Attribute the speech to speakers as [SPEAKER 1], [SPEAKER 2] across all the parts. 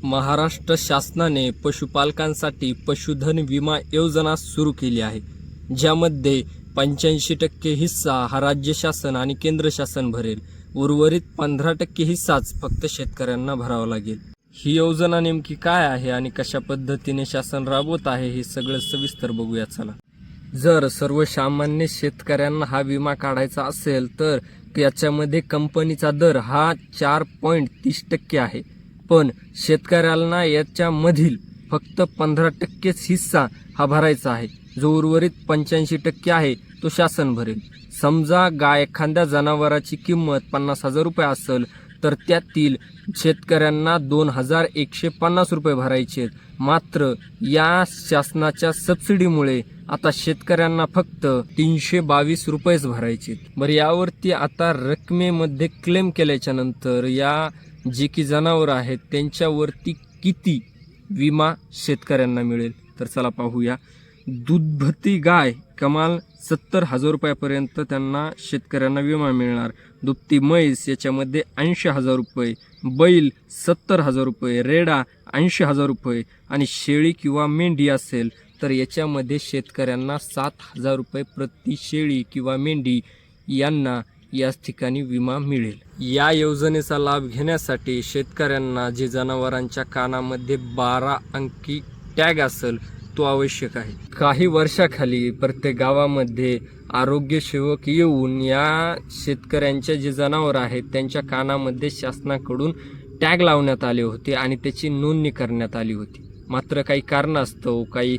[SPEAKER 1] महाराष्ट्र शासनाने पशुपालकांसाठी पशुधन विमा योजना सुरू केली आहे, ज्यामध्ये 85% हिस्सा हा राज्य शासन आणि केंद्र शासन भरेल. उर्वरित 15% हिस्साच फक्त शेतकऱ्यांना भरावा लागेल. ही योजना नेमकी काय आहे आणि कशा पद्धतीने शासन राबवत आहे हे सगळं सविस्तर बघूया चला. जर सर्वसामान्य शेतकऱ्यांना हा विमा काढायचा असेल तर याच्यामध्ये कंपनीचा दर हा 4.30% आहे, पण शेतकऱ्यांना याच्यामधील फक्त 15%च हिस्सा हा भरायचा आहे. जो उर्वरित 85% आहे तो शासन भरेल. समजा एखाद्या जनावराची किंमत 50,000 रुपये असेल तर त्यातील शेतकऱ्यांना 2,150 रुपये भरायचे आहेत. मात्र या शासनाच्या सबसिडीमुळे आता शेतकऱ्यांना फक्त 322 रुपयेच भरायचे. बरं, यावरती आता रकमेमध्ये क्लेम केल्याच्या नंतर या जे की जनावर आहेत त्यांच्यावरती किती विमा शेतकऱ्यांना मिळेल तर चला पाहूया. दुभती गाय कमाल 70,000 रुपयापर्यंत त्यांना शेतकऱ्यांना विमा मिळणार. दुभती म्हैस याच्यामध्ये 80,000 रुपये, बैल 70,000 रुपये, रेडा 80,000 रुपये आणि शेळी किंवा मेंढी असेल तर याच्यामध्ये शेतकऱ्यांना 7,000 रुपये प्रति शेळी किंवा मेंढी यांना याच ठिकाणी विमा मिळेल. या योजनेचा लाभ घेण्यासाठी शेतकऱ्यांना जे जनावरांच्या कानामध्ये 12 अंकी टॅग असेल तो आवश्यक आहे. काही वर्षाखाली प्रत्येक गावामध्ये आरोग्य सेवक येऊन या शेतकऱ्यांचे जे जनावर आहेत त्यांच्या कानामध्ये शासनाकडून टॅग लावण्यात आले होते आणि त्याची नोंदणी करण्यात आली होती. मात्र काही कारणास्तव काही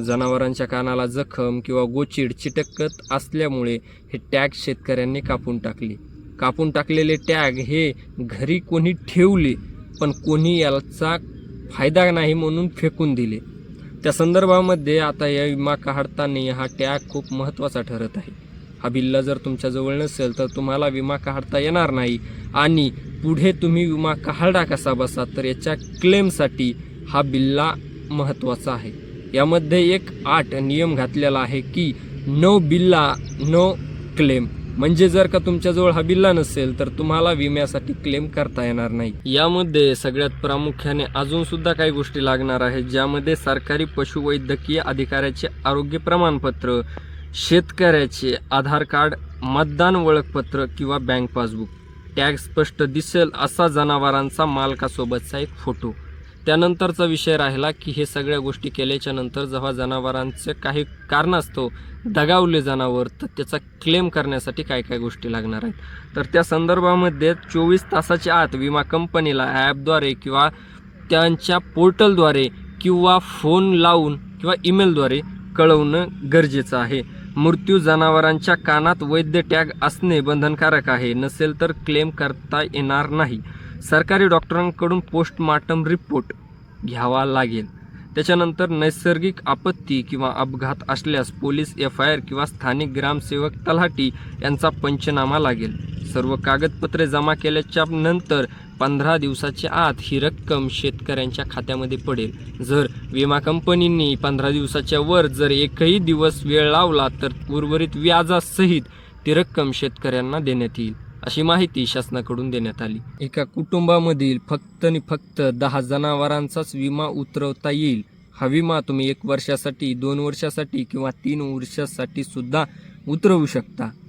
[SPEAKER 1] जनावरांच्या कानाला जखम किंवा गोचीड चिटकत असल्यामुळे हे टॅग शेतकऱ्यांनी कापून टाकले. कापून टाकलेले टॅग हे घरी कोणी ठेवले पण कोणी याचा फायदा नाही म्हणून फेकून दिले. त्या संदर्भामध्ये आता या विमा काढताना हा टॅग खूप महत्त्वाचा ठरत आहे. हा बिल्ला जर तुमच्याजवळ नसेल तर तुम्हाला विमा काढता येणार नाही आणि पुढे तुम्ही विमा काढा कसा बसा तर याच्या क्लेमसाठी हा बिल्ला महत्त्वाचा आहे. यामध्ये एक 8 नियम घातलेला आहे की नो बिल्ला नो क्लेम. म्हणजे जर का तुमच्याजवळ हा बिल्ला नसेल तर तुम्हाला विम्यासाठी क्लेम करता येणार नाही. यामध्ये सगळ्यात प्रामुख्याने अजून सुद्धा काही गोष्टी लागणार आहेत, ज्यामध्ये सरकारी पशुवैद्यकीय अधिकाऱ्याचे आरोग्य प्रमाणपत्र, शेतकऱ्याचे आधार कार्ड, मतदान ओळखपत्र किंवा बँक पासबुक, टॅग स्पष्ट दिसेल असा जनावरांचा मालकासोबतचा एक फोटो. त्यानंतरचा विषय राहिला की हे सगळ्या गोष्टी केल्याच्या नंतर जेव्हा जनावरांचे काही कारणास्तव दगावले जनावर तर त्याचा क्लेम करण्यासाठी काय काय गोष्टी लागणार आहेत तर त्या संदर्भामध्ये 24 तासाच्या आत विमा कंपनीला ॲपद्वारे किंवा त्यांच्या पोर्टलद्वारे किंवा फोन लावून किंवा ईमेलद्वारे कळवणं गरजेचं आहे. मृत्यू जनावरांच्या कानात वैध टॅग असणे बंधनकारक आहे. नसेल तर क्लेम करता येणार नाही. सरकारी डॉक्टरांकडून पोस्टमार्टम रिपोर्ट घ्यावा लागेल. त्याच्यानंतर नैसर्गिक आपत्ती किंवा अपघात असल्यास पोलीस FIR किंवा स्थानिक ग्रामसेवक तलाठी यांचा पंचनामा लागेल. सर्व कागदपत्रे जमा केल्याच्या नंतर 15 दिवसाच्या आत ही रक्कम शेतकऱ्यांच्या खात्यामध्ये पडेल. जर विमा कंपनींनी 15 दिवसाच्या वर जर एकही दिवस वेळ लावला तर उर्वरित व्याजासहित ती रक्कम शेतकऱ्यांना देण्यात येईल, अशी माहिती शासनाकडून देण्यात आली. एका कुटुंबामधील फक्त आणि फक्त 10 जनावरांचाच विमा उतरवता येईल. हा विमा तुम्ही 1 वर्षासाठी, 2 वर्षासाठी किंवा 3 वर्षासाठी सुद्धा उतरवू शकता.